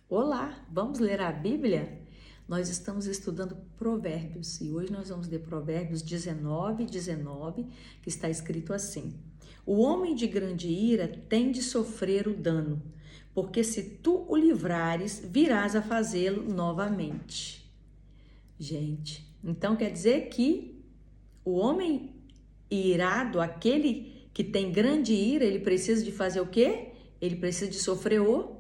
Olá, vamos ler a Bíblia? Nós estamos estudando Provérbios e hoje nós vamos ler Provérbios 19, que está escrito assim: O homem de grande ira tem de sofrer o dano, porque se tu o livrares, virás a fazê-lo novamente. Gente, então quer dizer que o homem irado, aquele que tem grande ira, ele precisa de fazer o quê? Ele precisa de sofrer o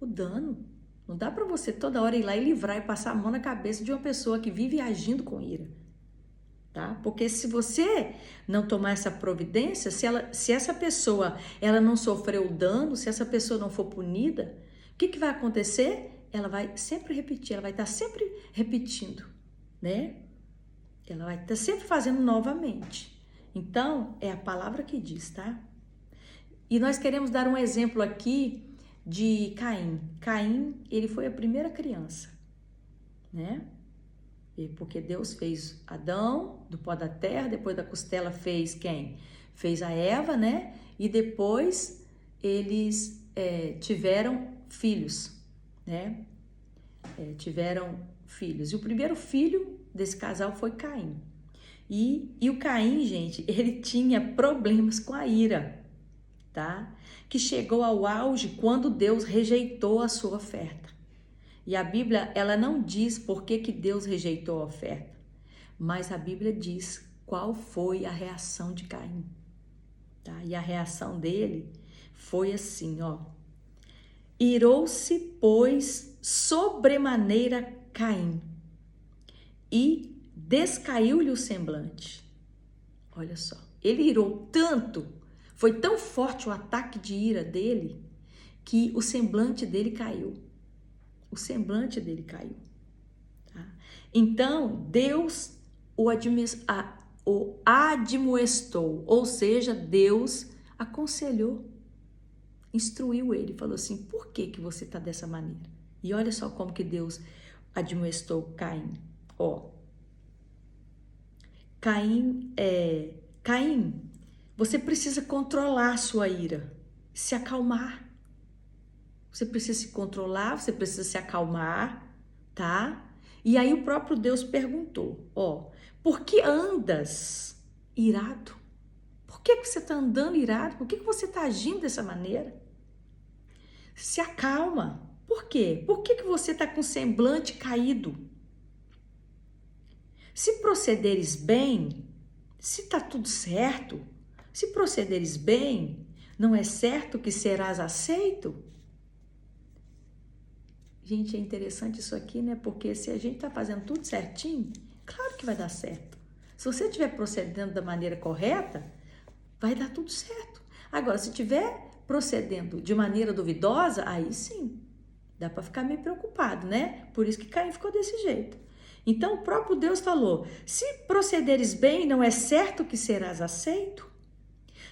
dano. Não dá para você toda hora ir lá e livrar e passar a mão na cabeça de uma pessoa que vive agindo com ira, tá? Porque se você não tomar essa providência, se essa pessoa ela não sofreu o dano, se essa pessoa não for punida, o que vai acontecer? Ela vai sempre repetir, ela vai estar sempre repetindo, né? Ela vai estar sempre fazendo novamente. Então, é a palavra que diz, tá? E nós queremos dar um exemplo aqui de Caim. Caim, ele foi a primeira criança, né? Porque Deus fez Adão do pó da terra, depois da costela fez quem? Fez a Eva, né? E depois eles tiveram filhos, né? Tiveram filhos. E o primeiro filho desse casal foi Caim. E o Caim, gente, ele tinha problemas com a ira, tá? Que chegou ao auge quando Deus rejeitou a sua oferta. E a Bíblia, ela não diz por que Deus rejeitou a oferta, mas a Bíblia diz qual foi a reação de Caim, tá? E a reação dele foi assim, ó: Irou-se, pois, sobremaneira Caim, e descaiu-lhe o semblante. Olha só, ele irou tanto, foi tão forte o ataque de ira dele, que o semblante dele caiu. O semblante dele caiu. Tá? Então, Deus o admoestou, ou seja, Deus aconselhou, instruiu ele, falou assim: por que você está dessa maneira? E olha só como que Deus admoestou Caim. Ó, Caim, você precisa controlar a sua ira, se acalmar. Você precisa se controlar, você precisa se acalmar, tá? E aí o próprio Deus perguntou, ó: por que andas irado? Por que você está andando irado? Por que você está agindo dessa maneira? Se acalma. Por quê? Por que você está com o semblante caído? Se procederes bem, se está tudo certo, se procederes bem, não é certo que serás aceito? Gente, é interessante isso aqui, né? Porque se a gente tá fazendo tudo certinho, claro que vai dar certo. Se você estiver procedendo da maneira correta, vai dar tudo certo. Agora, se estiver procedendo de maneira duvidosa, aí sim, dá para ficar meio preocupado, né? Por isso que Caim ficou desse jeito. Então, o próprio Deus falou: se procederes bem, não é certo que serás aceito?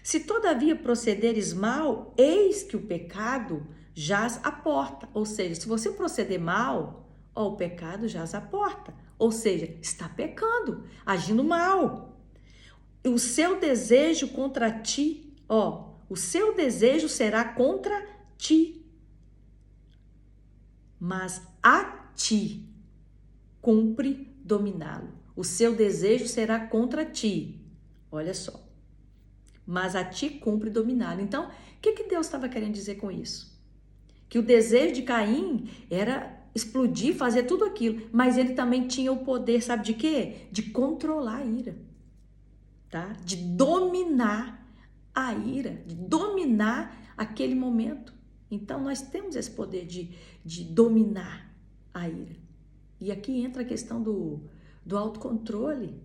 Se todavia procederes mal, eis que o pecado jaz à porta. Ou seja, se você proceder mal, ó, o pecado jaz à porta. Ou seja, está pecando, agindo mal. E o seu desejo contra ti, ó, o seu desejo será contra ti. Mas a ti cumpre dominá-lo. O seu desejo será contra ti. Olha só. Mas a ti cumpre dominá-lo. Então, o que Deus estava querendo dizer com isso? Que o desejo de Caim era explodir, fazer tudo aquilo, mas ele também tinha o poder, sabe de quê? De controlar a ira, tá? De dominar a ira, de dominar aquele momento. Então, nós temos esse poder de dominar a ira. E aqui entra a questão do autocontrole,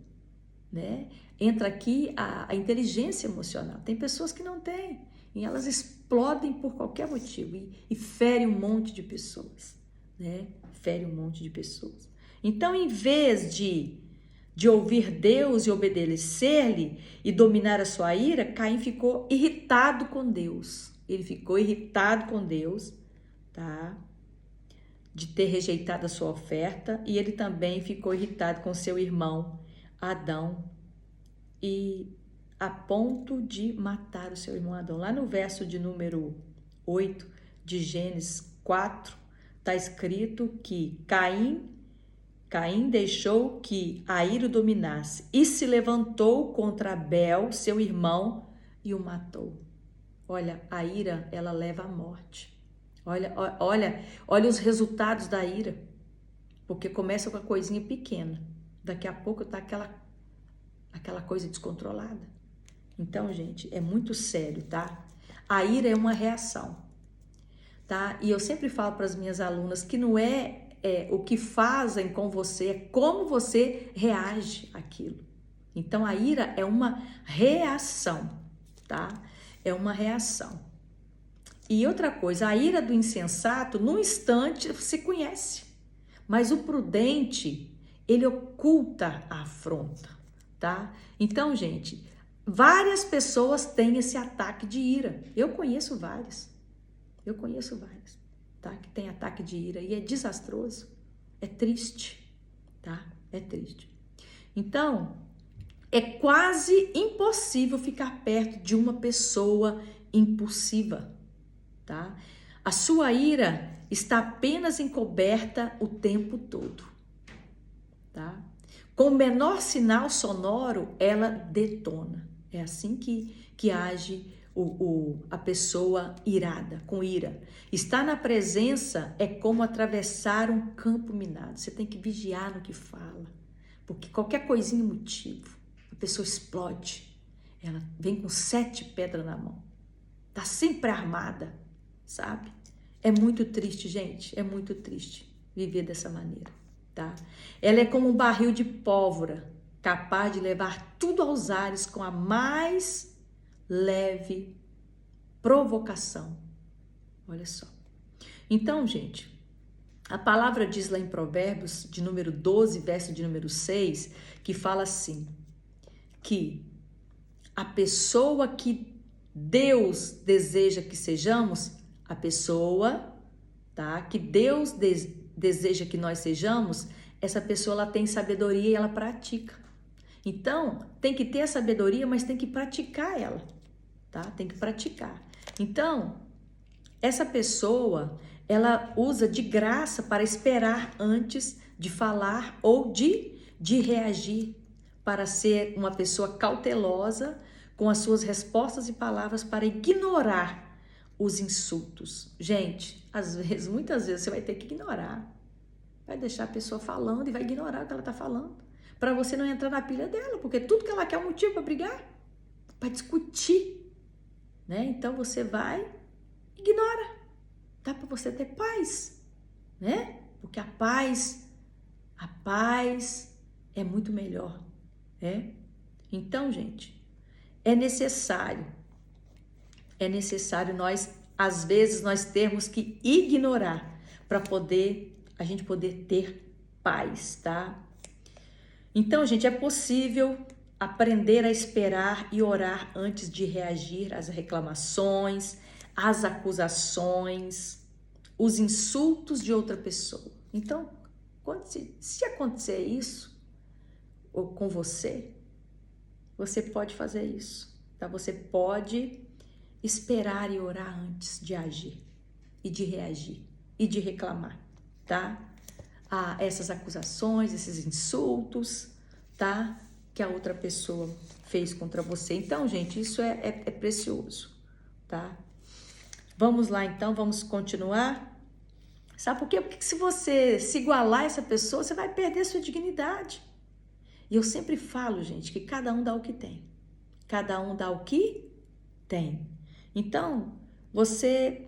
né? Entra aqui a inteligência emocional. Tem pessoas que não têm e elas explodem por qualquer motivo e ferem um monte de pessoas, né? Ferem um monte de pessoas. Então, em vez de ouvir Deus e obedecer-lhe e dominar a sua ira, Caim ficou irritado com Deus. Ele ficou irritado com Deus, tá? De ter rejeitado a sua oferta, e ele também ficou irritado com seu irmão Adão, e a ponto de matar o seu irmão Adão. Lá no verso de número 8 de Gênesis 4, está escrito que Caim deixou que a ira o dominasse e se levantou contra Abel, seu irmão, e o matou. Olha, a ira, ela leva à morte. Olha os resultados da ira. Porque começa com a coisinha pequena. Daqui a pouco tá aquela coisa descontrolada. Então, gente, é muito sério, tá? A ira é uma reação, tá? E eu sempre falo para as minhas alunas que não é o que fazem com você, é como você reage àquilo. Então, a ira é uma reação, tá? É uma reação. E outra coisa, a ira do insensato, num instante, se conhece. Mas o prudente, ele oculta a afronta, tá? Então, gente, várias pessoas têm esse ataque de ira. Eu conheço várias, tá? Que tem ataque de ira e é desastroso, é triste, tá? É triste. Então, é quase impossível ficar perto de uma pessoa impulsiva, tá? A sua ira está apenas encoberta o tempo todo, tá? Com o menor sinal sonoro, ela detona. É assim que age a pessoa irada, com ira. Estar na presença é como atravessar um campo minado. Você tem que vigiar no que fala, porque qualquer coisinha é motivo. A pessoa explode. Ela vem com 7 pedras na mão. Tá sempre armada, sabe? É muito triste, gente. É muito triste viver dessa maneira, tá? Ela é como um barril de pólvora, capaz de levar tudo aos ares com a mais leve provocação. Olha só. Então, gente, a palavra diz lá em Provérbios, de número 12, verso de número 6, que fala assim, que a pessoa que Deus deseja que sejamos, a pessoa, tá? Que Deus deseja que nós sejamos, essa pessoa ela tem sabedoria e ela pratica. Então, tem que ter a sabedoria, mas tem que praticar ela, tá? Tem que praticar. Então, essa pessoa, ela usa de graça para esperar antes de falar ou de reagir, para ser uma pessoa cautelosa com as suas respostas e palavras para ignorar os insultos. Gente, às vezes, muitas vezes você vai ter que ignorar. Vai deixar a pessoa falando e vai ignorar o que ela está falando. Para você não entrar na pilha dela, porque tudo que ela quer é um motivo para brigar, para discutir, né? Então você vai, ignora. Dá para você ter paz, né? Porque a paz é muito melhor, né? Então, gente, é necessário nós, às vezes, nós termos que ignorar para a gente poder ter paz, tá? Então, gente, é possível aprender a esperar e orar antes de reagir às reclamações, às acusações, os insultos de outra pessoa. Então, se acontecer isso ou com você, você pode fazer isso, tá? Você pode esperar e orar antes de agir e de reagir e de reclamar, tá? Essas acusações, esses insultos, tá? Que a outra pessoa fez contra você. Então, gente, isso é precioso, tá? Vamos lá, então, vamos continuar. Sabe por quê? Porque se você se igualar a essa pessoa, você vai perder sua dignidade. E eu sempre falo, gente, que cada um dá o que tem. Cada um dá o que tem. Então, você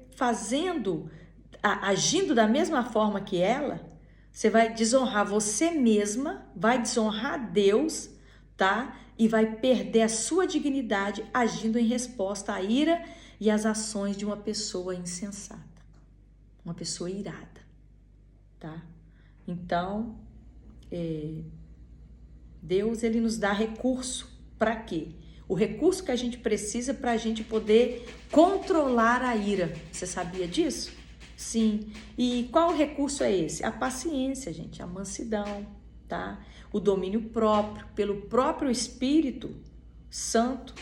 agindo da mesma forma que ela, você vai desonrar você mesma, vai desonrar Deus, tá? E vai perder a sua dignidade agindo em resposta à ira e às ações de uma pessoa insensata, uma pessoa irada, tá? Então, Deus, ele nos dá recurso para quê? O recurso que a gente precisa para a gente poder controlar a ira. Você sabia disso? Sim. E qual recurso é esse? A paciência, gente, a mansidão, tá? O domínio próprio, pelo próprio Espírito Santo,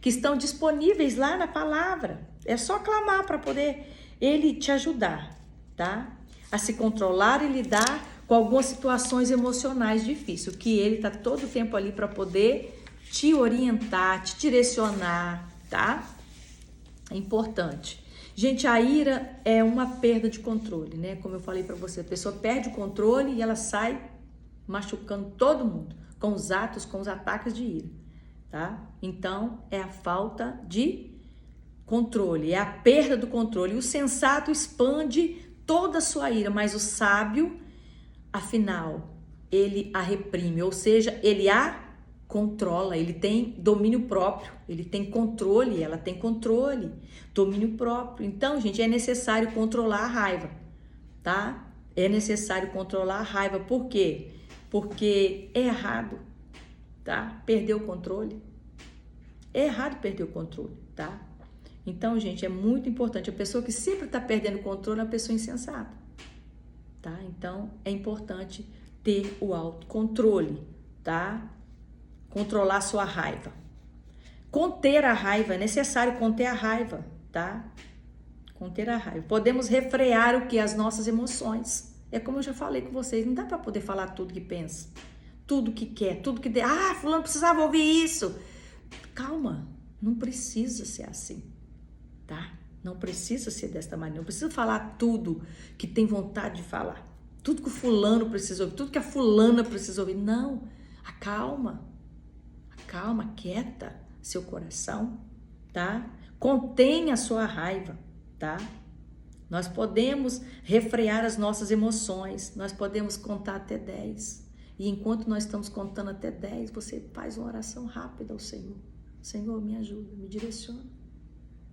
que estão disponíveis lá na palavra. É só clamar para poder ele te ajudar, tá? a se controlar e lidar com algumas situações emocionais difíceis, que ele está todo o tempo ali para poder te orientar, te direcionar, tá? É importante. Gente, a ira é uma perda de controle, né? Como eu falei para você, a pessoa perde o controle e ela sai machucando todo mundo com os atos, com os ataques de ira, tá? Então, é a falta de controle, é a perda do controle. O sensato expande toda a sua ira, mas o sábio, afinal, ele a reprime, ou seja, ele a controla, ele tem domínio próprio, ele tem controle, ela tem controle, domínio próprio. Então, gente, é necessário controlar a raiva, tá? É necessário controlar a raiva, por quê? Porque é errado, tá? Perder o controle. É errado perder o controle, tá? Então, gente, é muito importante. A pessoa que sempre está perdendo o controle é uma pessoa insensata, tá? Então, é importante ter o autocontrole, tá? Controlar a sua raiva. Conter a raiva, é necessário conter a raiva, tá? Conter a raiva. Podemos refrear o que? As nossas emoções. É como eu já falei com vocês, não dá para poder falar tudo que pensa, tudo que quer, tudo que... fulano precisava ouvir isso. Calma, não precisa ser assim, tá? Não precisa ser desta maneira, não precisa falar tudo que tem vontade de falar, tudo que o fulano precisa ouvir, tudo que a fulana precisa ouvir. Não, acalma, quieta seu coração, tá? Contenha a sua raiva, tá? Nós podemos refrear as nossas emoções, nós podemos contar até 10. E enquanto nós estamos contando até 10, você faz uma oração rápida ao Senhor. Senhor, me ajuda, me direciona,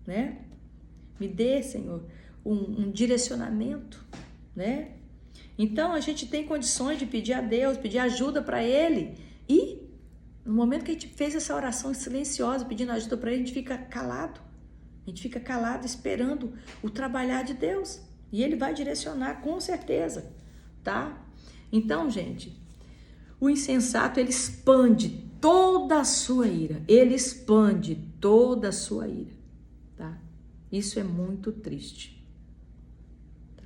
né? Me dê, Senhor, um direcionamento, né? Então, a gente tem condições de pedir a Deus, pedir ajuda para Ele. E no momento que a gente fez essa oração silenciosa, pedindo ajuda para Ele, a gente fica calado. A gente fica calado esperando o trabalhar de Deus. E Ele vai direcionar, com certeza, tá? Então, gente, o insensato, ele expande toda a sua ira. Ele expande toda a sua ira, tá? Isso é muito triste. Tá?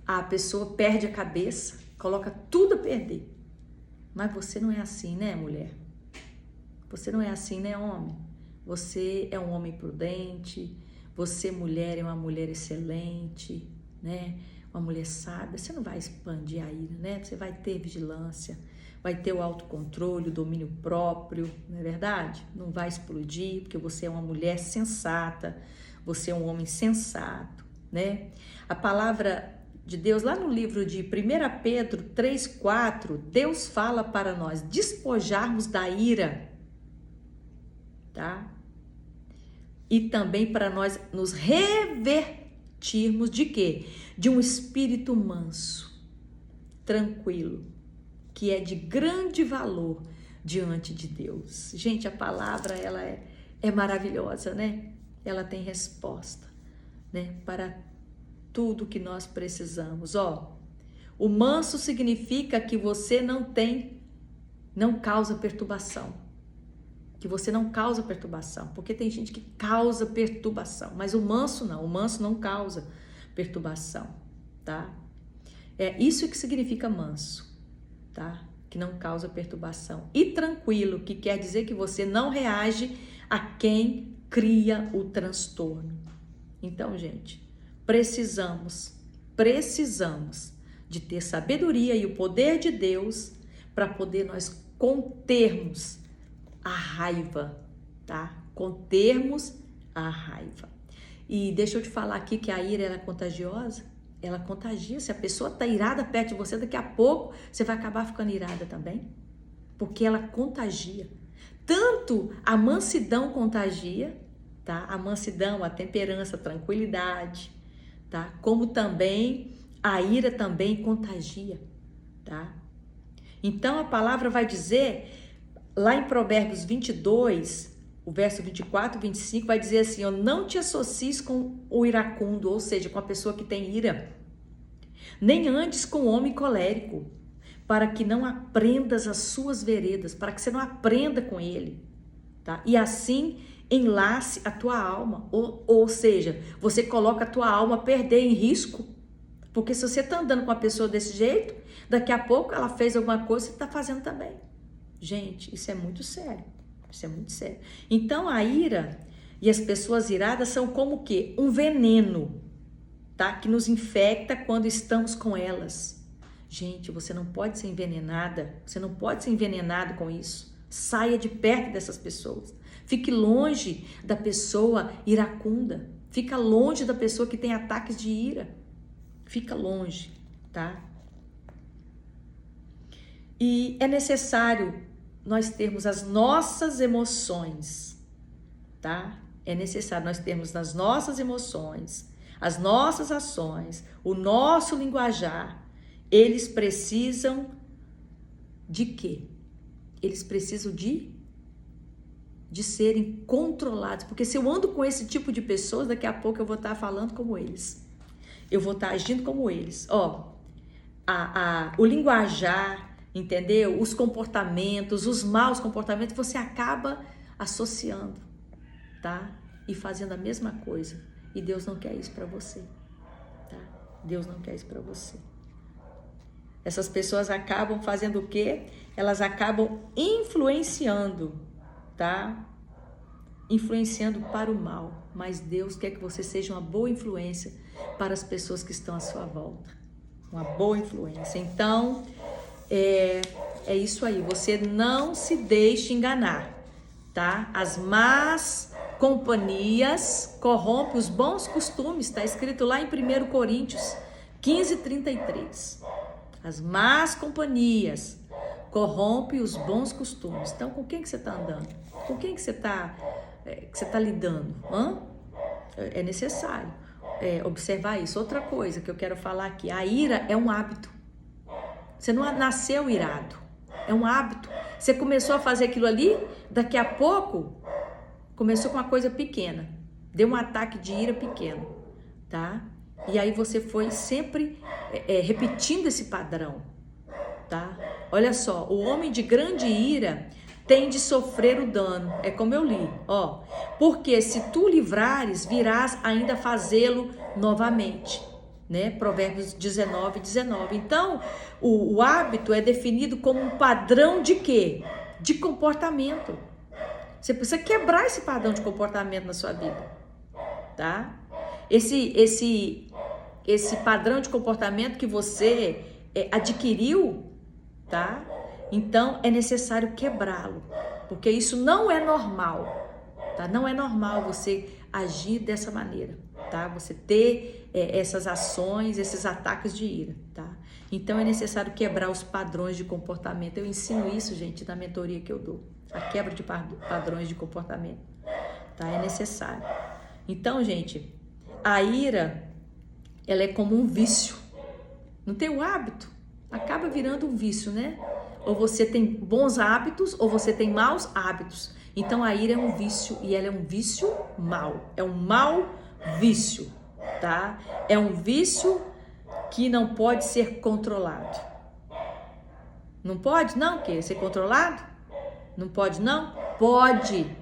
A pessoa perde a cabeça, coloca tudo a perder. Mas você não é assim, né, mulher? Você não é assim, né, homem? Você é um homem prudente, você, mulher, é uma mulher excelente, né? Uma mulher sábia. Você não vai expandir a ira, né? Você vai ter vigilância, vai ter o autocontrole, o domínio próprio, não é verdade? Não vai explodir, porque você é uma mulher sensata, você é um homem sensato, né? A palavra de Deus, lá no livro de 1 Pedro 3,4, Deus fala para nós despojarmos da ira, tá? E também para nós nos revertirmos de quê? De um espírito manso, tranquilo, que é de grande valor diante de Deus. Gente, a palavra, ela é maravilhosa, né? Ela tem resposta, né? Para tudo que nós precisamos. Ó, o manso significa que você não causa perturbação. Que você não causa perturbação, porque tem gente que causa perturbação, mas o manso não causa perturbação, tá? É isso que significa manso, tá? Que não causa perturbação. E tranquilo, que quer dizer que você não reage a quem cria o transtorno. Então, gente, precisamos de ter sabedoria e o poder de Deus para poder nós contermos a raiva, tá? Contermos a raiva. E deixa eu te falar aqui que a ira, ela é contagiosa. Ela contagia. Se a pessoa tá irada perto de você, daqui a pouco você vai acabar ficando irada também. Porque ela contagia. Tanto a mansidão contagia, tá? A mansidão, a temperança, a tranquilidade, tá? Como também a ira também contagia, tá? Então a palavra vai dizer... Lá em Provérbios 22, o verso 24 e 25, vai dizer assim, ó, não te associes com o iracundo, ou seja, com a pessoa que tem ira, nem andes com o homem colérico, para que não aprendas as suas veredas, para que você não aprenda com ele, tá? E assim enlace a tua alma, ou seja, você coloca a tua alma a perder em risco, Porque se você está andando com uma pessoa desse jeito, daqui a pouco ela fez alguma coisa, você está fazendo também. Gente, isso é muito sério. Isso é muito sério. Então, a ira e as pessoas iradas são como o quê? Um veneno, tá? Que nos infecta quando estamos com elas. Gente, você não pode ser envenenada. Você não pode ser envenenado com isso. Saia de perto dessas pessoas. Fique longe da pessoa iracunda. Fica longe da pessoa que tem ataques de ira. Fica longe, tá? E é necessário nós termos as nossas emoções, tá? É necessário nós termos as nossas emoções, as nossas ações, o nosso linguajar. Eles precisam de quê? Eles precisam de serem controlados. Porque se eu ando com esse tipo de pessoas, daqui a pouco eu vou estar falando como eles. Eu vou estar agindo como eles. Ó, o linguajar, entendeu? Os comportamentos, os maus comportamentos, você acaba associando, tá? E fazendo a mesma coisa. E Deus não quer isso para você, tá? Deus não quer isso para você. Essas pessoas acabam fazendo o quê? Elas acabam influenciando, tá? Influenciando para o mal. Mas Deus quer que você seja uma boa influência para as pessoas que estão à sua volta. Uma boa influência. Então, é isso aí. Você não se deixe enganar, tá? As más companhias corrompem os bons costumes. Está escrito lá em 1 Coríntios 15:33. As más companhias corrompem os bons costumes. Então, com quem que você está andando? Com quem que você está lidando? É necessário observar isso. Outra coisa que eu quero falar aqui. A ira é um hábito. Você não nasceu irado. É um hábito. Você começou a fazer aquilo ali, daqui a pouco, começou com uma coisa pequena. Deu um ataque de ira pequeno, tá? E aí você foi sempre repetindo esse padrão, tá? Olha só, o homem de grande ira tem de sofrer o dano. É como eu li, ó. Porque se tu livrares, virás ainda fazê-lo novamente, né? Provérbios 19:19. Então, o hábito é definido como um padrão de quê? De comportamento. Você precisa quebrar esse padrão de comportamento na sua vida, tá? Esse padrão de comportamento que você adquiriu, tá? Então, é necessário quebrá-lo, porque isso não é normal, tá? Não é normal você agir dessa maneira, tá? Você ter essas ações, esses ataques de ira, tá? Então, é necessário quebrar os padrões de comportamento. Eu ensino isso, gente, na mentoria que eu dou. A quebra de padrões de comportamento, tá? É necessário. Então, gente, a ira, ela é como um vício. Não tem o hábito, acaba virando um vício, né? Ou você tem bons hábitos, ou você tem maus hábitos. Então, a ira é um vício, e ela é um vício mau. É um mau vício, tá? É um vício que não pode ser controlado. Não pode, não? Quer ser controlado? Não pode, não? Pode.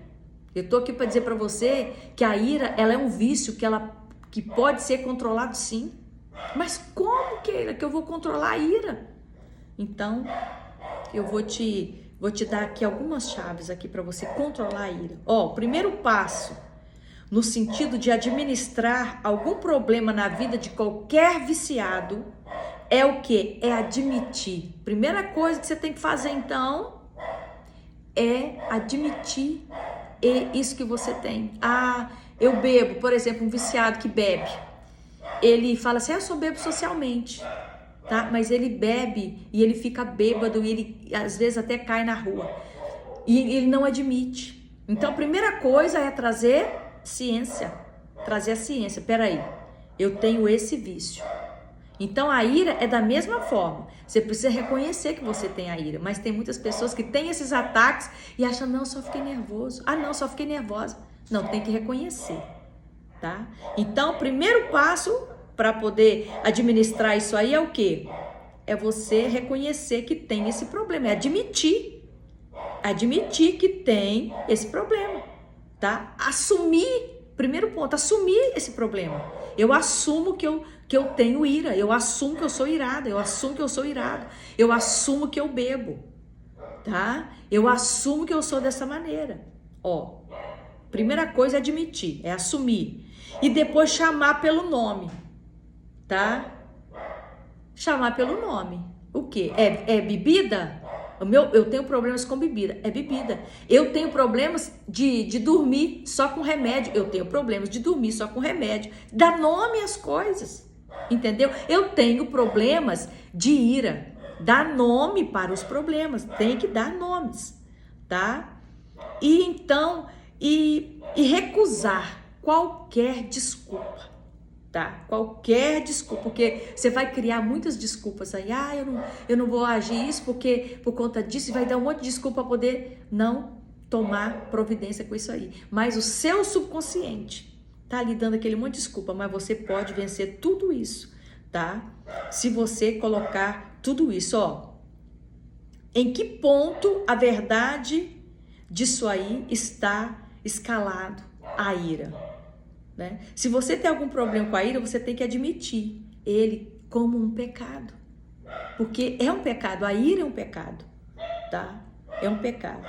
Eu tô aqui para dizer para você que a ira, ela é um vício que pode ser controlado, sim. Mas como que eu vou controlar a ira? Então, eu vou te dar aqui algumas chaves aqui para você controlar a ira. Ó, o primeiro passo no sentido de administrar algum problema na vida de qualquer viciado é o quê? É admitir. Primeira coisa que você tem que fazer, então, é admitir isso que você tem. Ah, eu bebo, por exemplo, um viciado que bebe. Ele fala assim, eu só bebo socialmente, tá? Mas ele bebe e ele fica bêbado e ele às vezes até cai na rua. E ele não admite. Então, a primeira coisa é trazer ciência. Trazer a ciência. Peraí, eu tenho esse vício. Então, a ira é da mesma forma. Você precisa reconhecer que você tem a ira. Mas tem muitas pessoas que têm esses ataques e acham, não, só fiquei nervoso. Ah, não, só fiquei nervosa. Não, tem que reconhecer, tá? Então, o primeiro passo para poder administrar isso aí é o quê? É você reconhecer que tem esse problema. É admitir. Admitir que tem esse problema, tá? Assumir. Primeiro ponto, assumir esse problema. Eu assumo que eu tenho ira, eu assumo que eu sou irada, eu assumo que eu sou irado, eu assumo que eu bebo, tá? Eu assumo que eu sou dessa maneira. Ó, primeira coisa é admitir, é assumir. E depois chamar pelo nome, tá? Chamar pelo nome. O quê? É bebida? Eu tenho problemas com bebida. É bebida. Eu tenho problemas de dormir só com remédio. Eu tenho problemas de dormir só com remédio. Dá nome às coisas. Entendeu? Eu tenho problemas de ira. Dá nome para os problemas. Tem que dar nomes. Tá? E então, e recusar qualquer desculpa. Tá? Qualquer desculpa, porque você vai criar muitas desculpas aí. Ah, eu não vou agir isso porque por conta disso, e vai dar um monte de desculpa para poder não tomar providência com isso aí. Mas o seu subconsciente tá lhe dando aquele monte de desculpa, mas você pode vencer tudo isso, tá? Se você colocar tudo isso, ó. Em que ponto a verdade disso aí está escalado a ira? Né? Se você tem algum problema com a ira, você tem que admitir ele como um pecado, porque é um pecado, a ira é um pecado, tá? É um pecado.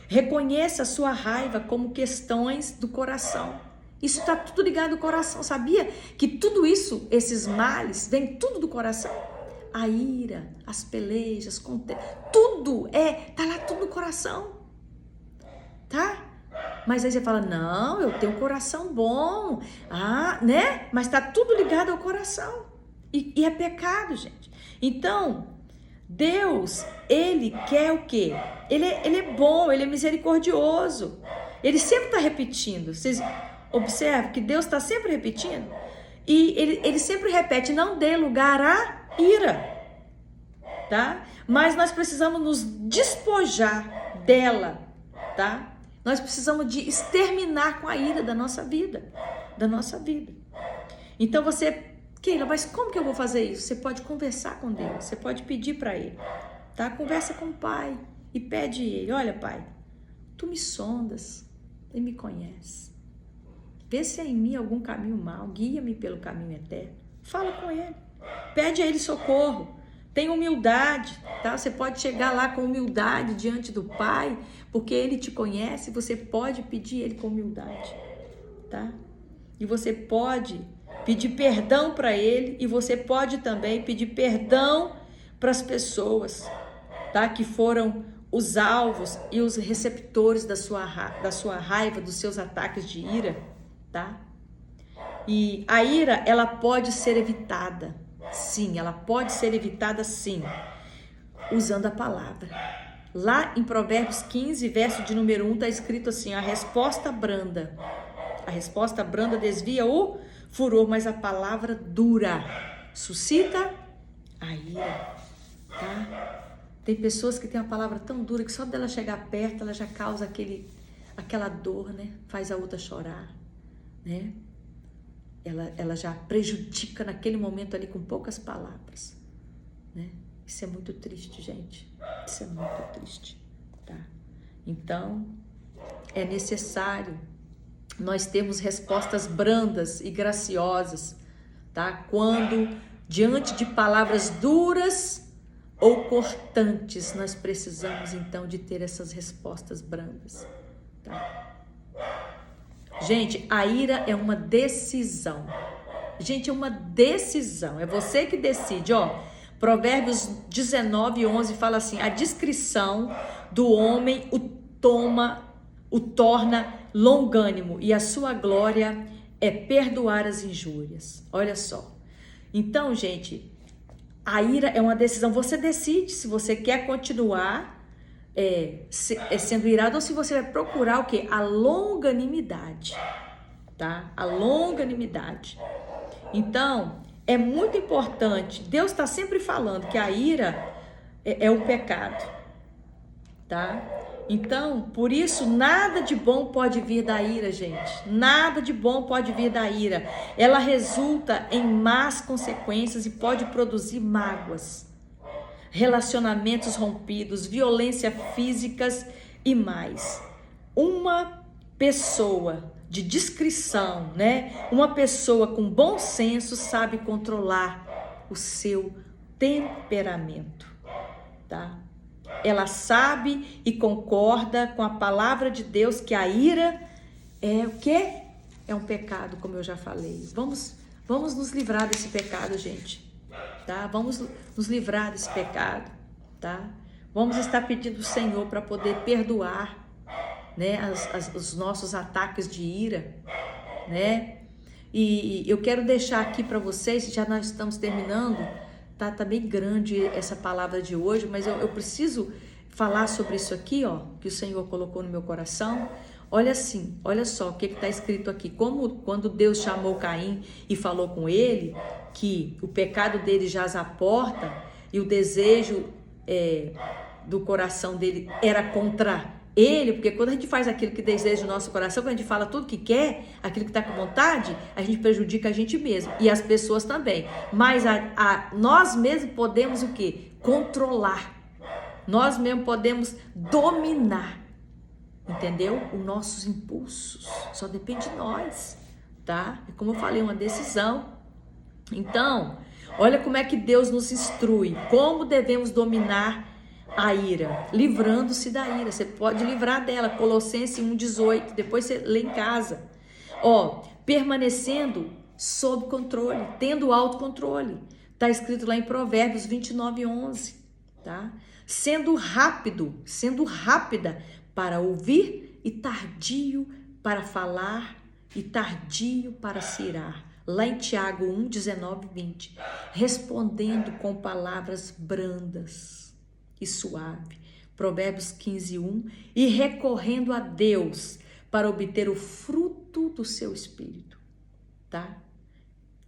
Reconheça a sua raiva como questões do coração. Isso está tudo ligado ao coração, sabia? Que tudo isso, esses males, vem tudo do coração. A ira, as pelejas, tudo tá lá tudo no coração, tá? Mas aí você fala, não, eu tenho um coração bom, né? Mas tá tudo ligado ao coração. E é pecado, gente. Então, Deus, Ele quer o quê? Ele é bom, Ele é misericordioso. Ele sempre está repetindo. Vocês observam que Deus está sempre repetindo? E ele sempre repete, não dê lugar à ira, tá? Mas nós precisamos nos despojar dela, tá? Nós precisamos de exterminar com a ira da nossa vida, Então Keila, mas como que eu vou fazer isso? Você pode conversar com Deus, você pode pedir para Ele, tá? Conversa com o Pai e pede a Ele, olha Pai, Tu me sondas e me conheces. Vê se há em mim algum caminho mau, guia-me pelo caminho eterno. Fala com Ele, pede a Ele socorro. Tem humildade, tá? Você pode chegar lá com humildade diante do Pai, porque Ele te conhece, você pode pedir Ele com humildade, tá? E você pode pedir perdão para Ele, e você pode também pedir perdão para as pessoas, tá? Que foram os alvos e os receptores da sua raiva, dos seus ataques de ira, tá? E a ira, ela pode ser evitada. Sim, ela pode ser evitada sim, usando a palavra. Lá em Provérbios 15, verso de número 1, está escrito assim, a resposta branda desvia o furor, mas a palavra dura suscita a ira, tá? Tem pessoas que têm uma palavra tão dura que só dela chegar perto, ela já causa aquela dor, né? Faz a outra chorar, né? Ela já prejudica naquele momento ali com poucas palavras, né? Isso é muito triste, gente. Isso é muito triste, tá? Então, é necessário nós termos respostas brandas e graciosas, tá? Quando, diante de palavras duras ou cortantes, nós precisamos, então, de ter essas respostas brandas, tá? Gente, a ira é uma decisão. Gente, é uma decisão. É você que decide, ó. Provérbios 19, 11 fala assim, a discrição do homem o torna longânimo e a sua glória é perdoar as injúrias. Olha só. Então, gente, a ira é uma decisão. Você decide se você quer continuar sendo irado ou se você vai procurar o quê? A longanimidade, tá? A longanimidade. Então, é muito importante. Deus está sempre falando que a ira é um pecado, tá? Então, por isso, nada de bom pode vir da ira, gente. Nada de bom pode vir da ira. Ela resulta em más consequências e pode produzir mágoas, relacionamentos rompidos, violência físicas e mais. Uma pessoa de discrição, né? Uma pessoa com bom senso sabe controlar o seu temperamento, tá? Ela sabe e concorda com a palavra de Deus que a ira é o quê? É um pecado, como eu já falei. Vamos nos livrar desse pecado, gente, tá? Vamos nos livrar desse pecado, tá? Vamos estar pedindo ao Senhor para poder perdoar, né, os nossos ataques de ira, né? E eu quero deixar aqui para vocês, já nós estamos terminando, tá bem grande essa palavra de hoje, mas eu preciso falar sobre isso aqui, ó, que o Senhor colocou no meu coração. Olha assim, olha só o que está escrito aqui. Como quando Deus chamou Caim e falou com ele que o pecado dele jaz à porta e o desejo do coração dele era contra ele, porque quando a gente faz aquilo que deseja o nosso coração, quando a gente fala tudo que quer, aquilo que está com vontade, a gente prejudica a gente mesmo e as pessoas também. Mas nós mesmos podemos o quê? Controlar. Nós mesmos podemos dominar, entendeu? Os nossos impulsos. Só depende de nós, tá? E como eu falei, uma decisão. Então, olha como é que Deus nos instrui, como devemos dominar a ira, livrando-se da ira. Você pode livrar dela, Colossenses 1,18, depois você lê em casa. Ó, permanecendo sob controle, tendo autocontrole. Tá escrito lá em Provérbios 29:11, tá? Sendo rápida para ouvir e tardio para falar e tardio para se irar. Lá em Tiago 1:19-20, respondendo com palavras brandas e suave. Provérbios 15:1, e recorrendo a Deus para obter o fruto do seu espírito, tá?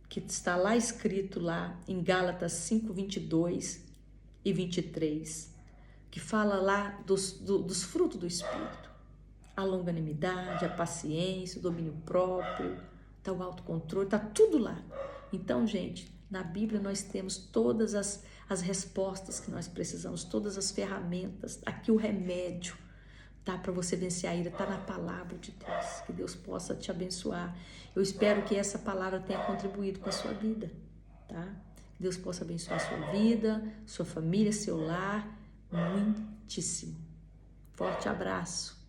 Que está lá escrito lá em Gálatas 5:22-23, que fala lá dos frutos do espírito. A longanimidade, a paciência, o domínio próprio, tá o autocontrole, tá tudo lá. Então, gente, na Bíblia nós temos todas as respostas que nós precisamos, todas as ferramentas, aqui o remédio, tá? Para você vencer a ira, tá na palavra de Deus. Que Deus possa te abençoar. Eu espero que essa palavra tenha contribuído com a sua vida, tá? Que Deus possa abençoar a sua vida, sua família, seu lar, muitíssimo. Forte abraço.